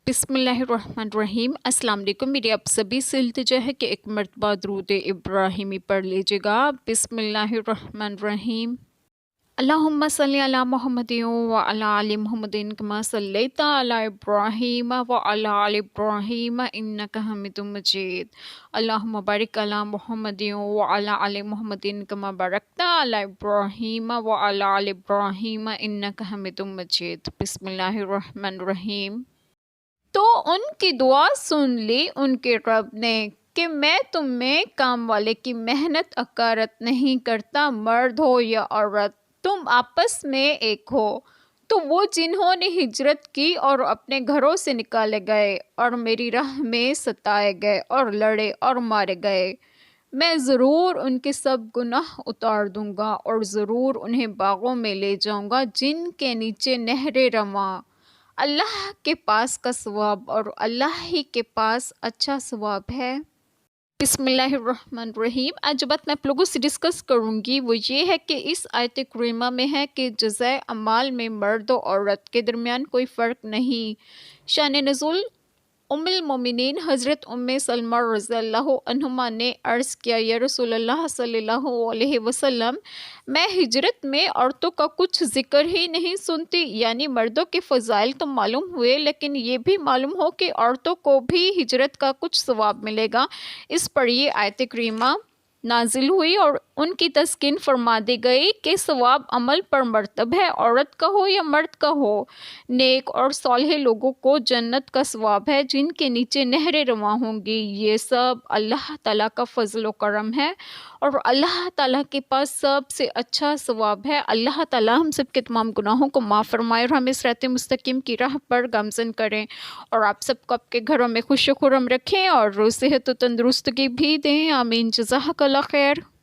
بسم اللہ الرحمن الرحیم۔ السلام علیکم، میری آپ سبھی سے التجا ہے کہ ایک مرتبہ درود ابراہیمی پڑھ لیجیے گا۔ بسم اللہ الرحمن الرحیم۔ اللہم صلی علی محمد وعلی آل محمد کما صلیت علی ابراہیم وعلی آل ابراہیم انک حمید مجید۔ اللہم بارک علی محمد وعلی آل محمد کما بارکت علی ابراہیم وعلی آل ابراہیم انک حمید مجید۔ بسم اللہ الرحمن الرحیم۔ تو ان کی دعا سن لی ان کے رب نے کہ میں تم میں کام والے کی محنت اکارت نہیں کرتا، مرد ہو یا عورت، تم آپس میں ایک ہو۔ تو وہ جنہوں نے ہجرت کی اور اپنے گھروں سے نکالے گئے اور میری راہ میں ستائے گئے اور لڑے اور مارے گئے، میں ضرور ان کے سب گناہ اتار دوں گا اور ضرور انہیں باغوں میں لے جاؤں گا جن کے نیچے نہریں رواں۔ اللہ کے پاس کا ثواب اور اللہ ہی کے پاس اچھا ثواب ہے۔ بسم اللہ الرحمن الرحیم۔ آج جو بات میں آپ لوگوں سے ڈسکس کروں گی وہ یہ ہے کہ اس آیت کریمہ میں ہے کہ جزائے اعمال میں مرد و عورت کے درمیان کوئی فرق نہیں۔ شان نزول ام المومنین حضرت ام سلمہ رضی اللہ عنہما نے عرض کیا، یا رسول اللہ صلی اللہ علیہ وسلم، میں ہجرت میں عورتوں کا کچھ ذکر ہی نہیں سنتی، یعنی مردوں کے فضائل تو معلوم ہوئے لیکن یہ بھی معلوم ہو کہ عورتوں کو بھی ہجرت کا کچھ ثواب ملے گا۔ اس پر یہ آیت کریمہ نازل ہوئی اور ان کی تسکین فرما دی گئی کہ ثواب عمل پر مرتب ہے، عورت کا ہو یا مرد کا ہو۔ نیک اور صالح لوگوں کو جنت کا ثواب ہے جن کے نیچے نہریں رواں ہوں گی۔ یہ سب اللہ تعالیٰ کا فضل و کرم ہے اور اللہ تعالیٰ کے پاس سب سے اچھا ثواب ہے۔ اللہ تعالیٰ ہم سب کے تمام گناہوں کو معاف فرمائے اور ہمیں صراط مستقیم کی راہ پر گامزن کریں اور آپ سب کو آپ کے گھروں میں خوش و خرم رکھیں اور صحت و تندرستگی بھی دیں۔ آمین۔ جزاک اللہ خیر۔